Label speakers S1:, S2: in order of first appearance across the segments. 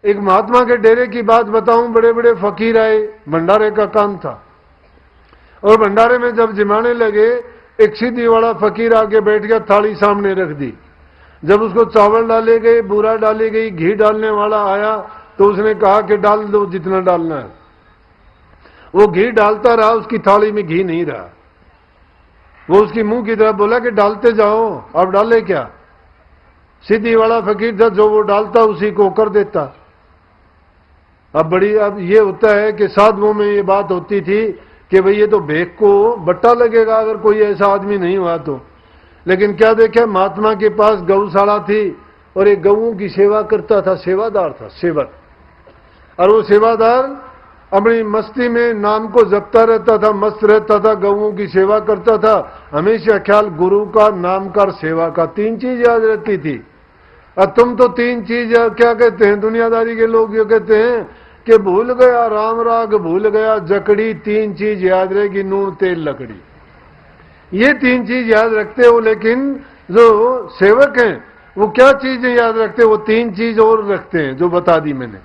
S1: एक महात्मा के डेरे की बात बताऊं, बड़े बड़े फकीर आए, भंडारे का काम था, और भंडारे में जब जिमाने लगे, एक सीधी वाला फकीर आके बैठ गया, थाली सामने रख दी। जब उसको चावल डाले गए, बूरा डाली गई, घी डालने वाला आया, तो उसने कहा कि डाल दो जितना डालना है। वो घी डालता रहा, उसकी थाली में घी नहीं रहा। वो उसकी मुंह की तरफ बोला कि डालते जाओ, अब डाले क्या। सीधी वाला फकीर था, जो वो डालता उसी को कर देता। अब ये होता है कि साधुओं में ये बात होती थी कि भाई ये तो भेक को बट्टा लगेगा अगर कोई ऐसा आदमी नहीं हुआ तो। लेकिन क्या देखे, महात्मा के पास गौशाला थी और एक गऊओं की सेवा करता था, सेवादार था, सेवक। और वो सेवादार अपनी मस्ती में नाम को जपता रहता था, मस्त रहता था, गऊओं की सेवा करता था। हमेशा ख्याल गुरु का, नाम का, सेवा का, तीन चीज याद रहती थी। और तुम तो तीन चीज क्या कहते हैं, दुनियादारी के लोग ये कहते हैं कि भूल गया राम राग, भूल गया जकड़ी, तीन चीज याद रहेगी, नून तेल लकड़ी। ये तीन चीज याद रखते हो, लेकिन जो सेवक हैं वो क्या चीजें याद रखते, वो तीन चीज और रखते हैं जो बता दी मैंने।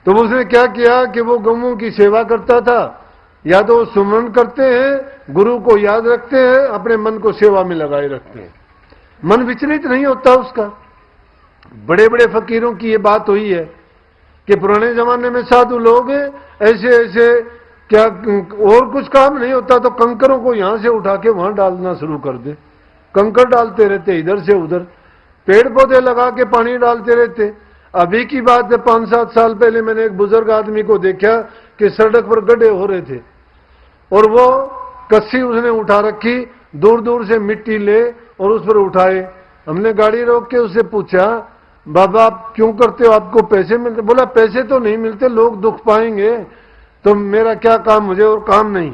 S1: तो उसने क्या किया कि वो गऊओं की सेवा करता था, या तो वो सुमरन करते हैं, गुरु को याद रखते हैं, अपने मन को सेवा में लगाए रखते हैं, मन विचलित नहीं होता उसका। बड़े बड़े फकीरों की ये बात हुई है कि पुराने जमाने में साधु लोग ऐसे ऐसे, क्या और कुछ काम नहीं होता तो कंकरों को यहां से उठा के वहां डालना शुरू कर दे, कंकर डालते रहते इधर से उधर, पेड़ पौधे लगा के पानी डालते रहते। अभी की बात है, 5-7 साल पहले मैंने एक बुजुर्ग आदमी को देखा कि सड़क पर गड्ढे हो रहे थे, और वो कस्सी उसने उठा रखी, दूर दूर से मिट्टी ले और उस पर उठाए। हमने गाड़ी रोक के उससे पूछा, बाबा आप क्यों करते हो, आपको पैसे मिलते? बोला पैसे तो नहीं मिलते, लोग दुख पाएंगे, तो मेरा क्या काम, मुझे और काम नहीं।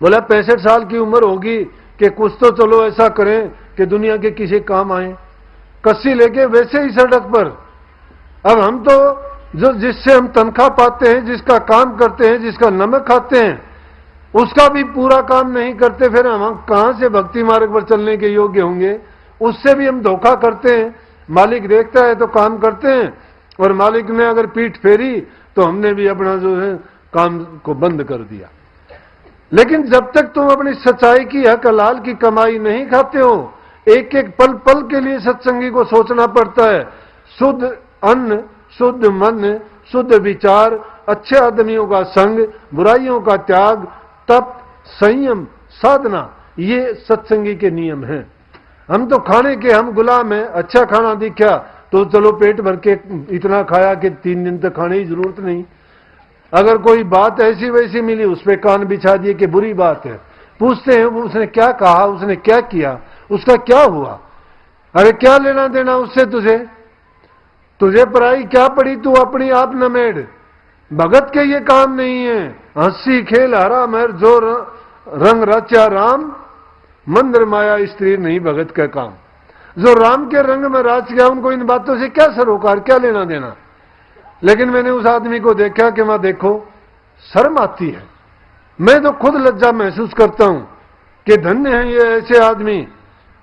S1: बोला 65 साल की उम्र होगी कि कुछ तो चलो ऐसा करें कि दुनिया के किसी काम आए। कस्सी लेके वैसे ही सड़क पर। अब हम तो जो जिससे हम तनख्वाह पाते हैं, जिसका काम करते हैं, जिसका नमक खाते हैं, उसका भी पूरा काम नहीं करते, फिर हम कहां से भक्ति मार्ग पर चलने के योग्य होंगे। उससे भी हम धोखा करते हैं। मालिक देखता है तो काम करते हैं, और मालिक ने अगर पीठ फेरी तो हमने भी अपना जो है काम को बंद कर दिया। लेकिन जब तक तुम अपनी सच्चाई की, हक हलाल की कमाई नहीं खाते हो, एक एक पल पल के लिए सत्संगी को सोचना पड़ता है। शुद्ध अन्न, शुद्ध मन, शुद्ध विचार, अच्छे आदमियों का संग, बुराइयों का त्याग, तप, संयम, साधना, ये सत्संगी के नियम हैं। हम तो खाने के हम गुलाम हैं। अच्छा खाना दिखा तो चलो पेट भर के इतना खाया कि 3 दिन तक खाने की जरूरत नहीं। अगर कोई बात ऐसी वैसी मिली, उस पर कान बिछा दिए कि बुरी बात है। पूछते हैं उसने क्या कहा, उसने क्या किया, उसका क्या हुआ? अरे क्या लेना देना उससे तुझे पराई क्या पड़ी, तू अपनी आप नमेड़। भगत के ये काम नहीं है। हंसी खेल हरा महर जो रंग रचा राम, मंदिर माया स्त्री नहीं भगत का काम। जो राम के रंग में राज गया, उनको इन बातों से क्या सरोकार, क्या लेना देना। लेकिन मैंने उस आदमी को देखा कि मैं देखो शर्म आती है। मैं तो खुद लज्जा महसूस करता हूं कि धन्य है ये ऐसे आदमी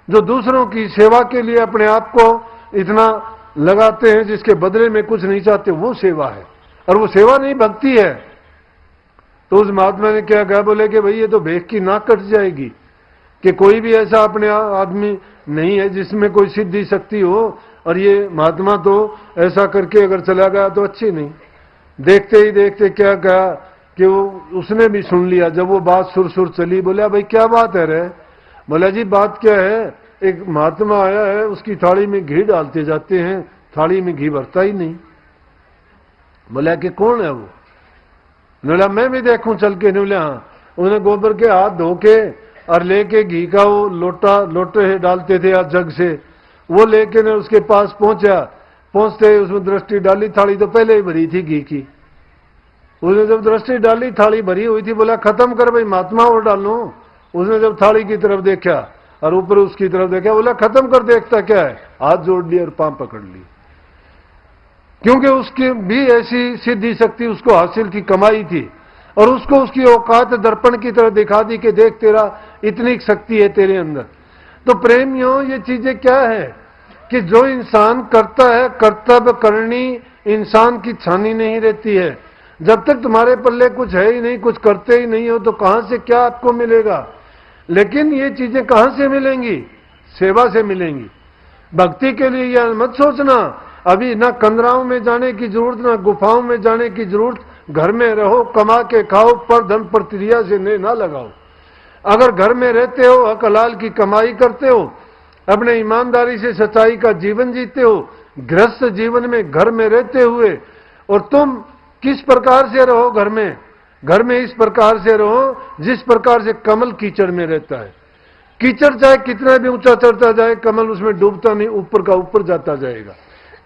S1: जो दूसरों की सेवा के लिए अपने आप को इतना लगाते हैं, जिसके बदले में कुछ नहीं चाहते। वो सेवा है, और वो सेवा नहीं भक्ति है। तो उस महात्मा ने क्या कहा, बोले कि भाई ये तो भेख की नाक कट जाएगी कि कोई भी ऐसा अपने आदमी नहीं है जिसमें कोई सिद्धि शक्ति हो, और ये महात्मा तो ऐसा करके अगर चला गया तो अच्छी नहीं। देखते ही देखते क्या कहा कि उसने भी सुन लिया। जब वो बात सुर चली, बोला भाई क्या बात है रे? बोला जी बात क्या है, एक महात्मा आया है, उसकी थाली में घी डालते जाते हैं, थाली में घी भरता ही नहीं। बोला कि कौन है वो? बोला मैं भी देखूं चल के। बोले हाँ। उन्हें गोबर के हाथ धो के और लेके घी का वो लोटे डालते थे या जग से, वो लेके ने उसके पास पहुंचा। पहुंचते उसमें दृष्टि डाली, थाली तो पहले ही भरी थी घी की। उसने जब दृष्टि डाली, थाली भरी हुई थी। बोला खत्म कर भाई महात्मा और डालो। उसने जब थाली की तरफ देखा और ऊपर उसकी तरफ देखा, बोला खत्म कर, देखता क्या है। हाथ जोड़ लिया और पांव पकड़ ली, क्योंकि उसकी भी ऐसी सिद्धि शक्ति उसको हासिल की कमाई थी, और उसको उसकी औकात दर्पण की तरह दिखा दी कि देख तेरा इतनी शक्ति है तेरे अंदर। तो प्रेमियों, ये चीजें क्या है कि जो इंसान करता है, कर्तव्य करनी इंसान की छानी नहीं रहती है। जब तक तुम्हारे पल्ले कुछ है ही नहीं, कुछ करते ही नहीं हो, तो कहां से क्या आपको मिलेगा। लेकिन ये चीजें कहां से मिलेंगी? सेवा से मिलेंगी। भक्ति के लिए यह मत सोचना अभी ना कंदराओं में जाने की जरूरत, ना गुफाओं में जाने की जरूरत, घर में रहो, कमा के खाओ, पर धन प्रक्रिया से ना लगाओ। अगर घर में रहते हो, हक हलाल की कमाई करते हो, अपने ईमानदारी से सच्चाई का जीवन जीते हो, गृहस्थ जीवन में घर में रहते हुए, और तुम किस प्रकार से रहो घर में इस प्रकार से रहो जिस प्रकार से कमल कीचड़ में रहता है। कीचड़ चाहे कितना भी ऊंचा चढ़ता जाए, कमल उसमें डूबता नहीं, ऊपर का ऊपर जाता जाएगा।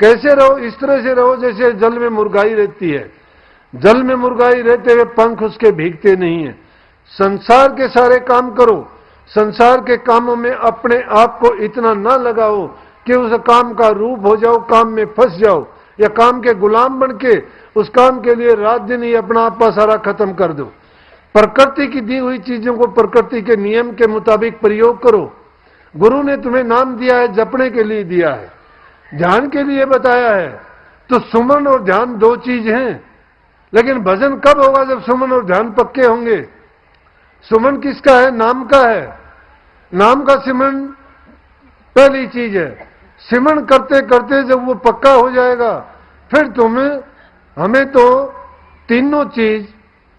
S1: कैसे रहो? इस तरह से रहो जैसे जल में मुर्गाई रहती है। जल में मुर्गाई रहते हुए पंख उसके भीगते नहीं है। संसार के सारे काम करो, संसार के कामों में अपने आप को इतना ना लगाओ कि उस काम का रूप हो जाओ, काम में फंस जाओ, या काम के गुलाम बन के उस काम के लिए रात दिन ही अपना आपा सारा खत्म कर दो। प्रकृति की दी हुई चीजों को प्रकृति के नियम के मुताबिक प्रयोग करो। गुरु ने तुम्हें नाम दिया है, जपने के लिए दिया है, ध्यान के लिए बताया है। तो सुमन और ध्यान दो चीज हैं। लेकिन भजन कब होगा? जब सुमन और ध्यान पक्के होंगे। सुमन किसका है? नाम का है। नाम का सिमरन पहली चीज है। सिमरन करते करते जब वो पक्का हो जाएगा, फिर हमें तो तीनों चीज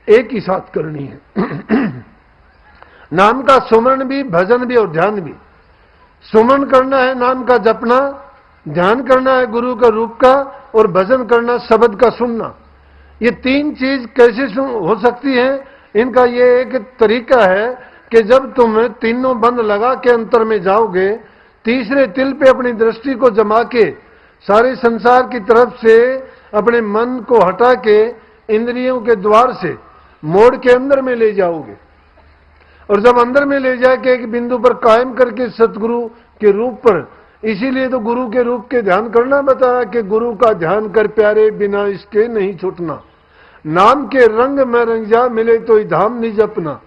S1: एक ही साथ करनी है। नाम का सुमरण भी, भजन भी और ध्यान भी। सुमरण करना है नाम का जपना, ध्यान करना है गुरु का रूप का, और भजन करना शब्द का सुनना। ये तीन चीज कैसे हो सकती है? इनका ये एक तरीका है कि जब तुम तीनों बंद लगा के अंतर में जाओगे, तीसरे तिल पे अपनी दृष्टि को जमा के सारे संसार की तरफ से अपने मन को हटा के इंद्रियों के द्वार से मोड़ के अंदर में ले जाओगे, और जब अंदर में ले जाके एक बिंदु पर कायम करके सतगुरु के रूप पर, इसीलिए तो गुरु के रूप के ध्यान करना बताया कि गुरु का ध्यान कर प्यारे, बिना इसके नहीं छूटना। नाम के रंग में रंग जा, मिले तो धाम नहीं जपना।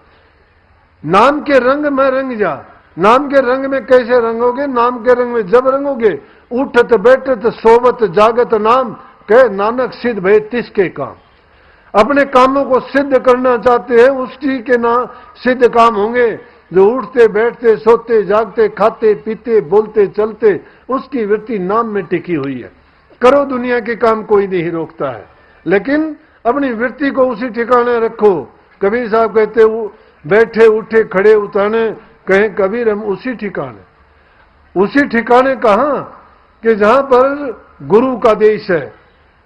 S1: नाम के रंग में रंग जा। नाम के रंग में कैसे रंगोगे? नाम के रंग में जब रंगोगे, उठत बैठत सोवत जागत नाम, कह नानक सिद्ध भय तिसके काम। अपने कामों को सिद्ध करना चाहते हैं, उसी के ना सिद्ध काम होंगे। जो उठते बैठते सोते जागते खाते पीते बोलते चलते, उसकी वृत्ति नाम में टिकी हुई है। करो दुनिया के काम, कोई नहीं रोकता है, लेकिन अपनी वृत्ति को उसी ठिकाने रखो। कबीर साहब कहते बैठे उठे खड़े उताने, कहें कबीर हम उसी ठिकाने। उसी ठिकाने कहां? कि जहां पर गुरु का देश है,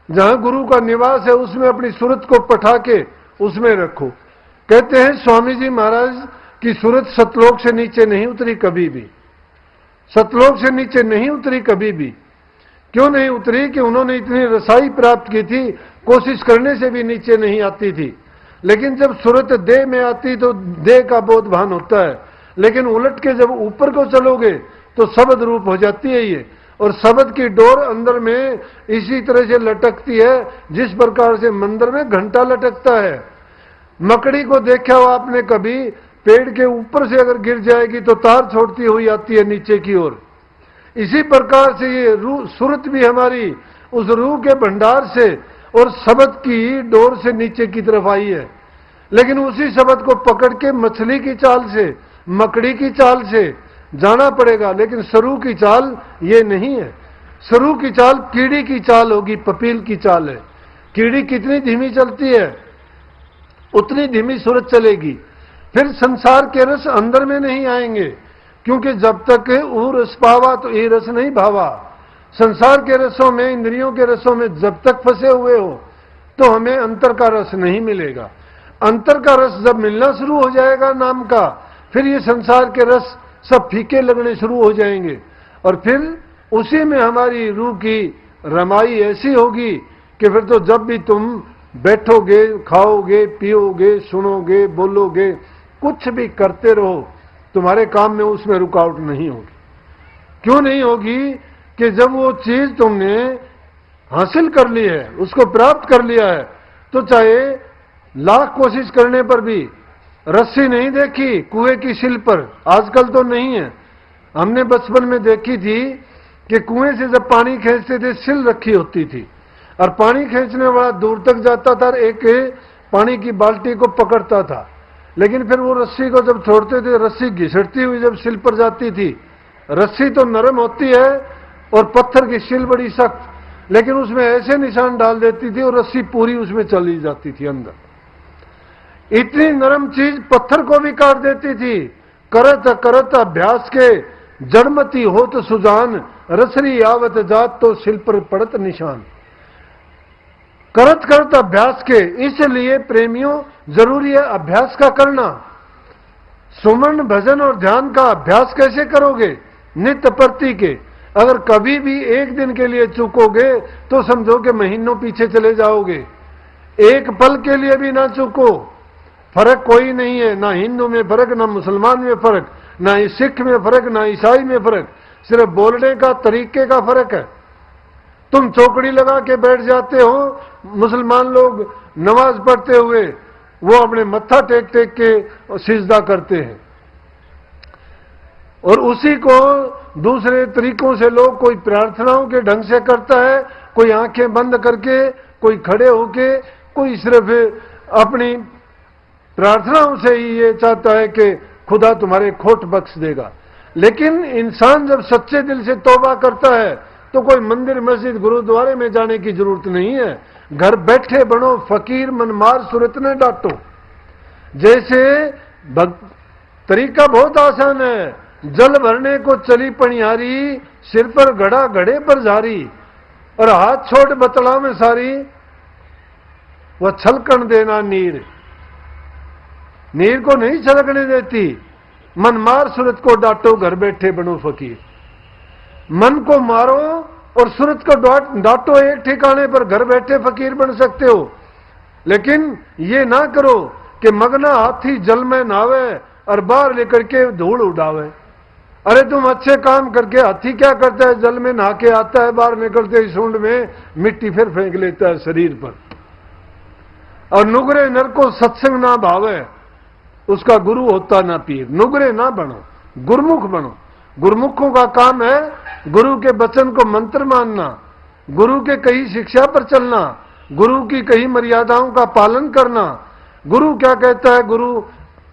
S1: जहां गुरु का निवास है, उसमें अपनी सूरत को पठा के उसमें रखो। कहते हैं स्वामी जी महाराज की सूरत सतलोक से नीचे नहीं उतरी कभी भी। सतलोक से नीचे नहीं उतरी कभी भी। क्यों नहीं उतरी? कि उन्होंने इतनी रसाई प्राप्त की थी, कोशिश करने से भी नीचे नहीं आती थी। लेकिन जब सूरत देह में आती तो देह का बोध भान होता है, लेकिन उलट के जब ऊपर को चलोगे तो शब्द रूप हो जाती है ये। और शब्द की डोर अंदर में इसी तरह से लटकती है जिस प्रकार से मंदिर में घंटा लटकता है। मकड़ी को देखा हो आपने कभी? पेड़ के ऊपर से अगर गिर जाएगी तो तार छोड़ती हुई आती है नीचे की ओर। इसी प्रकार से ये रूह सूरत भी हमारी उस रूह के भंडार से और शब्द की डोर से नीचे की तरफ आई है। लेकिन उसी शब्द को पकड़ के मछली की चाल से, मकड़ी की चाल से जाना पड़ेगा। लेकिन सरू की चाल ये नहीं है। सरू की चाल कीड़ी की चाल होगी, पपील की चाल है। कीड़ी कितनी धीमी चलती है, उतनी धीमी सूरत चलेगी। फिर संसार के रस अंदर में नहीं आएंगे, क्योंकि जब तक वो रस पावा तो ये रस नहीं भावा। संसार के रसों में, इंद्रियों के रसों में जब तक फंसे हुए हो तो हमें अंतर का रस नहीं मिलेगा। अंतर का रस जब मिलना शुरू हो जाएगा नाम का, फिर ये संसार के रस सब फीके लगने शुरू हो जाएंगे। और फिर उसी में हमारी रूह की रमाई ऐसी होगी कि फिर तो जब भी तुम बैठोगे, खाओगे, पियोगे, सुनोगे, बोलोगे, कुछ भी करते रहो, तुम्हारे काम में उसमें रुकावट नहीं होगी। क्यों नहीं होगी? कि जब वो चीज तुमने हासिल कर ली है, उसको प्राप्त कर लिया है, तो चाहे लाख कोशिश करने पर भी रस्सी नहीं देखी कुएं की सिल पर। आजकल तो नहीं है, हमने बचपन में देखी थी कि कुएं से जब पानी खींचते थे सिल रखी होती थी और पानी खींचने वाला दूर तक जाता था और एक पानी की बाल्टी को पकड़ता था, लेकिन फिर वो रस्सी को जब छोड़ते थे रस्सी घिसटती हुई जब सिल पर जाती थी। रस्सी तो नरम होती है और पत्थर की सिल बड़ी सख्त, लेकिन उसमें ऐसे निशान डाल देती थी और रस्सी पूरी उसमें चली जाती थी अंदर। इतनी नरम चीज पत्थर को भी काट देती थी। करत करत अभ्यास के जड़मती हो तो सुजान, रसरी आवत जात तो सिल पर पड़त निशान। करत करत अभ्यास के, इसलिए प्रेमियों जरूरी है अभ्यास का करना। सुमन भजन और ध्यान का अभ्यास कैसे करोगे? नित्य प्रति के। अगर कभी भी एक दिन के लिए चूकोगे तो समझो कि महीनों पीछे चले जाओगे। एक पल के लिए भी ना चूको। फर्क कोई नहीं है, ना हिंदू में फर्क, ना मुसलमान में फर्क, ना सिख में फर्क, ना ईसाई में फर्क, सिर्फ बोलने का तरीके का फर्क है। तुम चौकड़ी लगा के बैठ जाते हो, मुसलमान लोग नमाज पढ़ते हुए वो अपने मत्था टेक टेक के सिजदा करते हैं, और उसी को दूसरे तरीकों से लोग कोई प्रार्थनाओं के ढंग से करता है, कोई आंखें बंद करके, कोई खड़े होके, कोई सिर्फ अपनी प्रार्थनाओं से ही ये चाहता है कि खुदा तुम्हारे खोट बख्श देगा। लेकिन इंसान जब सच्चे दिल से तौबा करता है तो कोई मंदिर मस्जिद गुरुद्वारे में जाने की जरूरत नहीं है। घर बैठे बनो फकीर, मनमार सूरत ने डांटो। जैसे तरीका बहुत आसान है। जल भरने को चली पनियारी, सिर पर घड़ा घड़े पर जारी, और हाथ छोड़ बतला में सारी, वह छलकन देना नीर, नीर को नहीं छलकने देती। मनमार सूरत को डांटो, घर बैठे बनो फकीर। मन को मारो और सूरत को डांटो एक ठिकाने पर, घर बैठे फकीर बन सकते हो। लेकिन ये ना करो कि मगना हाथी जल में नहावे और बाहर लेकर के धूल उड़ावे। अरे तुम अच्छे काम करके, हाथी क्या करता है? जल में नहा के आता है, बाहर निकलते ही सूंड में मिट्टी फिर फेंक लेता है शरीर पर। और नुगरे नर को सत्संग ना भावे, उसका गुरु होता ना पीर। नुगरे ना बनो, गुरमुख बनो। गुरमुखों का काम है गुरु के वचन को मंत्र मानना, गुरु के कही शिक्षा पर चलना, गुरु की कही मर्यादाओं का पालन करना। गुरु क्या कहता है? गुरु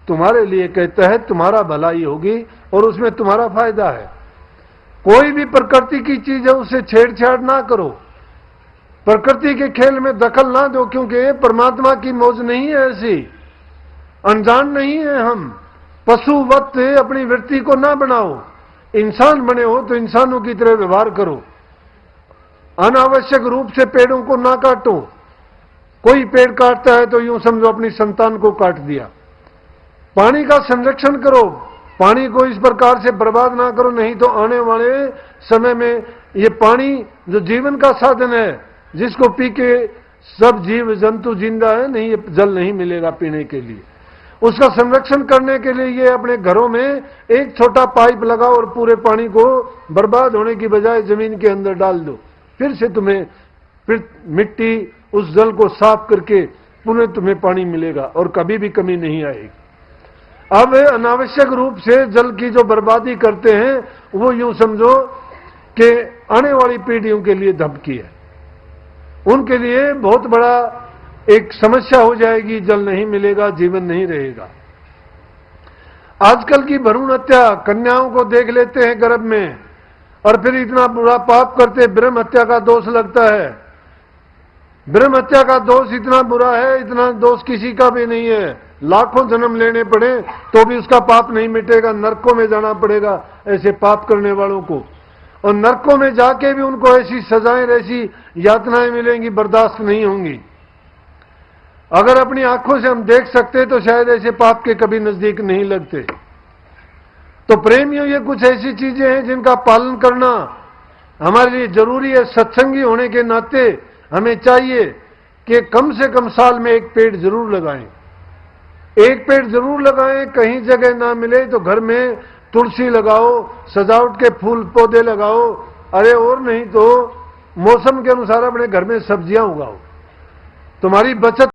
S1: तुम्हारे लिए कहता है तुम्हारा भलाई होगी और उसमें तुम्हारा फायदा है। कोई भी प्रकृति की चीज है उससे छेड़छाड़ ना करो, प्रकृति के खेल में दखल ना दो, क्योंकि ये परमात्मा की मौज नहीं है ऐसी। अनजान नहीं है हम। पशुवत अपनी वृत्ति को ना बनाओ। इंसान बने हो तो इंसानों की तरह व्यवहार करो। अनावश्यक रूप से पेड़ों को ना काटो। कोई पेड़ काटता है तो यूं समझो अपनी संतान को काट दिया। पानी का संरक्षण करो, पानी को इस प्रकार से बर्बाद ना करो, नहीं तो आने वाले समय में ये पानी जो जीवन का साधन है, जिसको पी के सब जीव जंतु जिंदा है, नहीं ये जल नहीं मिलेगा पीने के लिए। उसका संरक्षण करने के लिए ये अपने घरों में एक छोटा पाइप लगाओ और पूरे पानी को बर्बाद होने की बजाय जमीन के अंदर डाल दो। फिर से तुम्हें फिर मिट्टी उस जल को साफ करके पुनः तुम्हें पानी मिलेगा और कभी भी कमी नहीं आएगी। अब अनावश्यक रूप से जल की जो बर्बादी करते हैं वो यूं समझो कि आने वाली पीढ़ियों के लिए धमकी है, उनके लिए बहुत बड़ा एक समस्या हो जाएगी। जल नहीं मिलेगा, जीवन नहीं रहेगा। आजकल की भ्रूण हत्या, कन्याओं को देख लेते हैं गर्भ में और फिर इतना बुरा पाप करते, ब्रह्म हत्या का दोष लगता है। ब्रह्म हत्या का दोष इतना बुरा है, इतना दोष किसी का भी नहीं है। लाखों जन्म लेने पड़े तो भी उसका पाप नहीं मिटेगा, नरकों में जाना पड़ेगा ऐसे पाप करने वालों को। और नरकों में जाके भी उनको ऐसी सजाएं, ऐसी यातनाएं मिलेंगी, बर्दाश्त नहीं होंगी। अगर अपनी आंखों से हम देख सकते तो शायद ऐसे पाप के कभी नजदीक नहीं लगते। तो प्रेमियों, ये कुछ ऐसी चीजें हैं जिनका पालन करना हमारे लिए जरूरी है। सत्संगी होने के नाते हमें चाहिए कि कम से कम साल में एक पेड़ जरूर लगाएं। एक पेड़ जरूर लगाएं। कहीं जगह ना मिले तो घर में तुलसी लगाओ, सजावट के फूल पौधे लगाओ। अरे और नहीं तो मौसम के अनुसार अपने घर में सब्जियां उगाओ। तुम्हारी बचत